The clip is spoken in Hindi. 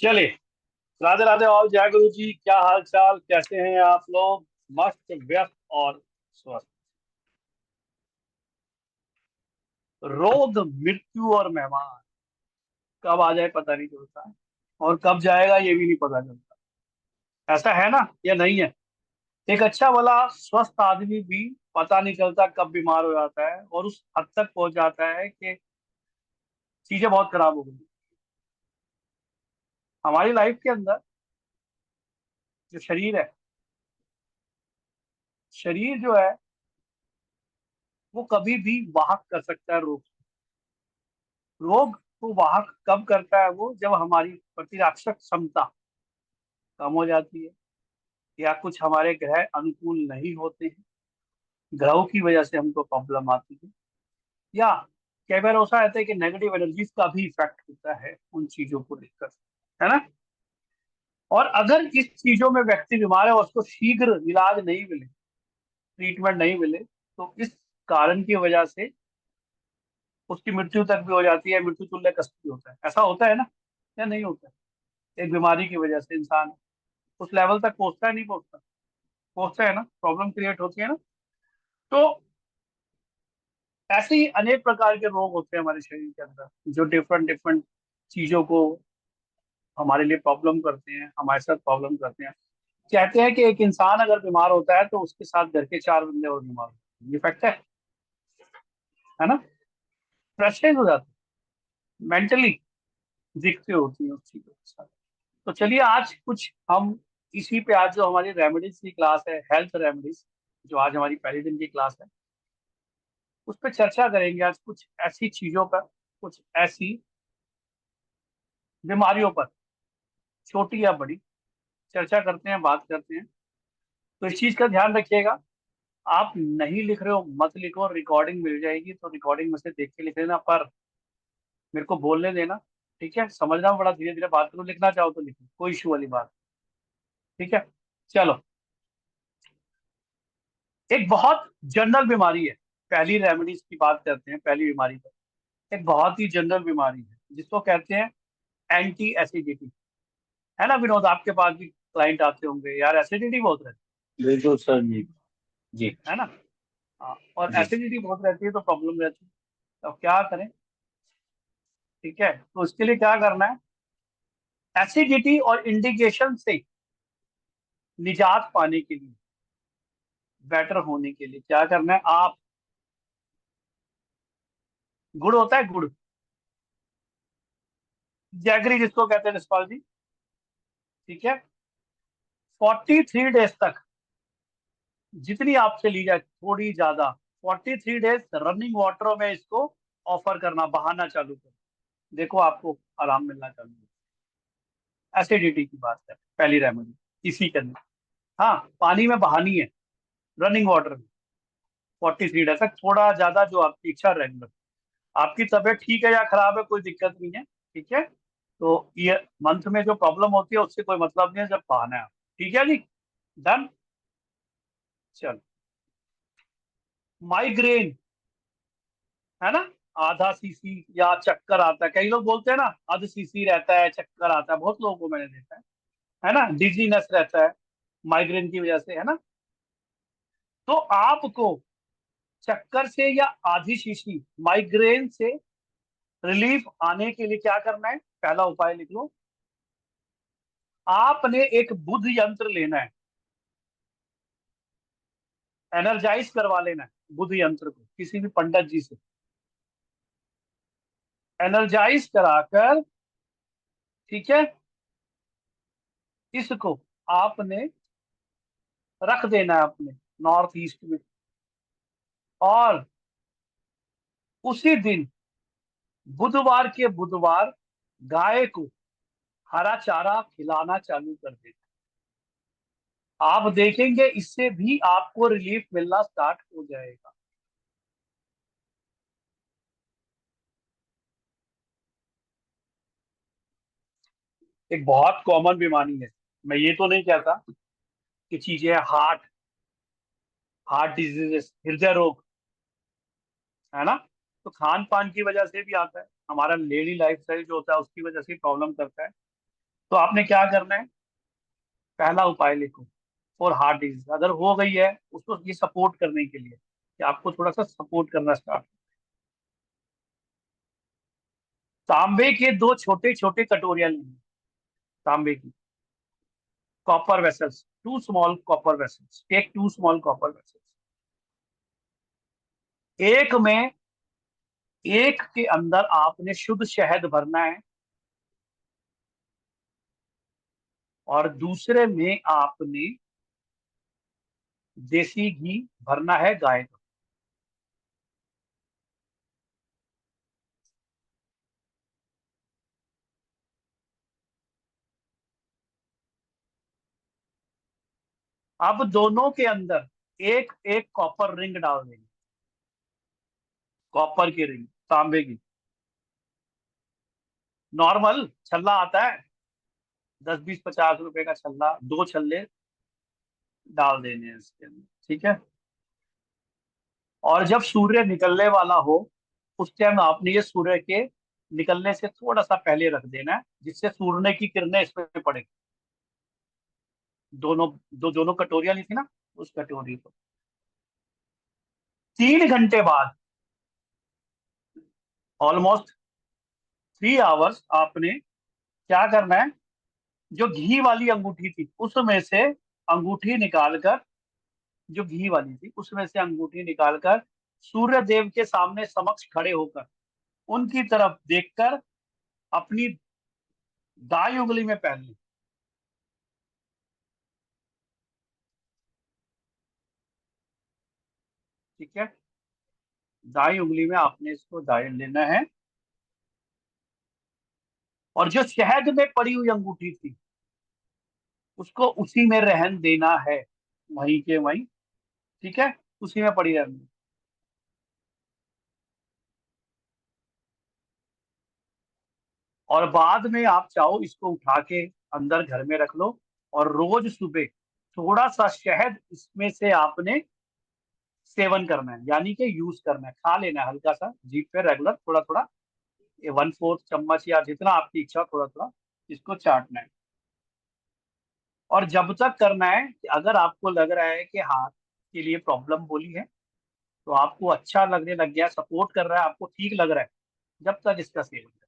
चलिए। राधे राधे और जय गुरु जी, क्या हाल चाल, कैसे हैं आप लोग? मस्त, व्यस्त और स्वस्थ। रोग, मृत्यु और मेहमान कब आ जाए पता नहीं चलता है, और कब जाएगा ये भी नहीं पता चलता। ऐसा है ना या नहीं है? एक अच्छा भला स्वस्थ आदमी भी पता नहीं चलता कब बीमार हो जाता है, और उस हद तक पहुंच जाता है कि चीजें बहुत खराब हो गई। हमारी लाइफ के अंदर जो शरीर है, शरीर जो है वो कभी भी वाहक कर सकता है रोग। रोग को वाहक कब करता है? वो जब हमारी प्रतिरक्षक क्षमता कम हो जाती है, या कुछ हमारे ग्रह अनुकूल नहीं होते हैं, ग्रहों की वजह से हमको प्रॉब्लम आती है, या कई बार ऐसा रहता है कि नेगेटिव एनर्जीज का भी इफेक्ट होता है उन चीजों को लेकर, है ना। और अगर इस चीजों में व्यक्ति बीमार है और उसको शीघ्र इलाज नहीं मिले, ट्रीटमेंट नहीं मिले, तो इस कारण की वजह से उसकी मृत्यु तक भी हो जाती है। मृत्यु तुल्य कष्ट भी होता है। ऐसा होता है ना या नहीं होता है? एक बीमारी की वजह से इंसान उस लेवल तक पहुंचता है, नहीं पहुंचता? पहुंचता है ना, प्रॉब्लम क्रिएट होती है ना। तो ऐसे ही अनेक प्रकार के रोग होते हैं हमारे शरीर के अंदर, जो डिफरेंट डिफरेंट चीजों को हमारे लिए प्रॉब्लम करते हैं, हमारे साथ प्रॉब्लम करते हैं। कहते हैं कि एक इंसान अगर बीमार होता है तो उसके साथ घर के चार बंदे और बीमार होते हैं। ये फैक्ट है ना। फ्रस्ट्रेट हो जाते हैं, मेंटली दिक्कतें होती हैं उस चीजों के साथ। तो चलिए आज कुछ हम इसी पे, आज जो हमारी रेमेडीज की क्लास है, हेल्थ रेमेडीज, जो आज हमारी पहले दिन की क्लास है, उस पर चर्चा करेंगे। आज कुछ ऐसी चीजों पर, कुछ ऐसी बीमारियों पर, छोटी या बड़ी, चर्चा करते हैं, बात करते हैं। तो इस चीज का ध्यान रखिएगा। आप नहीं लिख रहे हो मत लिखो, रिकॉर्डिंग मिल जाएगी तो रिकॉर्डिंग में से देख के लिख लेना, पर मेरे को बोलने देना। ठीक है, समझना, बड़ा धीरे धीरे बात करो। लिखना चाहो तो लिखो, कोई इशू वाली बात। ठीक है, चलो। एक बहुत जनरल बीमारी है, पहली रेमेडीज की बात करते हैं पहली बीमारी पर। एक बहुत ही जनरल बीमारी है जिसको कहते हैं एंटी एसिडिटी। है ना विनोद, आपके पास भी क्लाइंट आते होंगे, यार एसिडिटी बहुत रहती बिल्कुल सर जी। जी। है ना। हाँ, और जी। एसिडिटी बहुत रहती है तो प्रॉब्लम रहती है। तो क्या करें? ठीक है, तो उसके लिए क्या करना है? एसिडिटी और इंडिकेशन से निजात पाने के लिए, बेटर होने के लिए क्या करना है? आप, गुड़ होता है, गुड़, जैगरी जिसको कहते हैं रिस्पाल जी। ठीक है, 43 डेज तक, जितनी आपसे ली जाए, थोड़ी ज्यादा, 43 डेज रनिंग वाटर में इसको ऑफर करना, बहाना चालू कर, देखो आपको आराम मिलना चालू है। एसिडिटी की बात है, पहली रेमेडी इसी के अंदर। हाँ, पानी में बहानी है, रनिंग वाटर में, 43 डेज तक, थोड़ा ज्यादा जो आपकी इच्छा, रेगुलर। आपकी तबीयत ठीक है या खराब है, कोई दिक्कत नहीं है। ठीक है, तो ये मंथ में जो प्रॉब्लम होती है उससे कोई मतलब नहीं है, जब बहाना है। ठीक है जी, डन। चलो, माइग्रेन, है ना, आधा सीसी या चक्कर आता है, कई लोग बोलते हैं ना आधा सीसी रहता है, चक्कर आता है, बहुत लोगों को मैंने देखा है ना, डिजीनेस रहता है माइग्रेन की वजह से, है ना। तो आपको चक्कर से या आधी शीशी माइग्रेन से रिलीफ आने के लिए क्या करना है? पहला उपाय लिख लो। आपने एक बुद्ध यंत्र लेना है, एनर्जाइज करवा लेना है बुद्ध यंत्र को किसी भी पंडित जी से, एनर्जाइज कराकर। ठीक है, इसको आपने रख देना है अपने नॉर्थ ईस्ट में, और उसी दिन, बुधवार के बुधवार, गाय को हरा चारा खिलाना चालू कर देना। आप देखेंगे इससे भी आपको रिलीफ मिलना स्टार्ट हो जाएगा। एक बहुत कॉमन बीमारी है, मैं ये तो नहीं कहता कि चीजें, हार्ट, हार्ट डिजीजेस, हृदय रोग, है ना, तो खान पान की वजह से भी आता है, हमारा डेली लाइफ स्टाइल जो होता है उसकी वजह से प्रॉब्लम करता है। तो आपने क्या करना है, पहला उपाय लिखो फॉर हार्ट डिजीज। अगर हो गई है उसको ये सपोर्ट करने के लिए कि आपको थोड़ा सा सपोर्ट करना स्टार्ट। तांबे के दो छोटे छोटे कटोरियां लेंगे, तांबे की, copper vessels, two small copper vessels, take two small copper vessels. एक में, एक के अंदर आपने शुद्ध शहद भरना है, और दूसरे में आपने देसी घी भरना है, गाय का। अब दोनों के अंदर एक एक कॉपर रिंग डाल देंगे, कॉपर की रिंग, तांबे की। नॉर्मल छल्ला आता है, 10 20 50 रुपए का छल्ला, दो छल्ले डाल देने हैं इसके अंदर, ठीक है। और जब सूर्य निकलने वाला हो, उस टाइम आपने ये सूर्य के निकलने से थोड़ा सा पहले रख देना है, जिससे सूर्य की किरणें इस पे पड़े। दोनों, दोनों कटोरियां ली थी ना, उस कटोरी को 3 घंटे बाद, ऑलमोस्ट 3 आवर्स, आपने क्या करना है, जो घी वाली अंगूठी थी उसमें से अंगूठी निकालकर, जो घी वाली थी उसमें से अंगूठी निकालकर सूर्य देव के सामने समक्ष खड़े होकर उनकी तरफ देखकर अपनी दाई उंगली में पहन ली, ठीक है। दाई उंगली में आपने इसको दाई लेना है, और जो शहद में पड़ी हुई अंगूठी थी उसको उसी में रहन देना है, वहीं के वहीं, ठीक है, उसी में पड़ी रहने दो। और बाद में आप चाहो इसको उठा के अंदर घर में रख लो, और रोज सुबह थोड़ा सा शहद इसमें से आपने सेवन करना है, यानी कि यूज करना है, खा लेना है हल्का सा जीभ पे, रेगुलर थोड़ा थोड़ा, ये 1/4 चम्मच या जितना आपकी इच्छा, थोड़ा थोड़ा इसको चाटना है। और जब तक करना है कि अगर आपको लग रहा है कि हाथ के लिए प्रॉब्लम बोली है, तो आपको अच्छा लगने लग गया, सपोर्ट कर रहा है, आपको ठीक लग रहा है, जब तक इसका सेवन करें।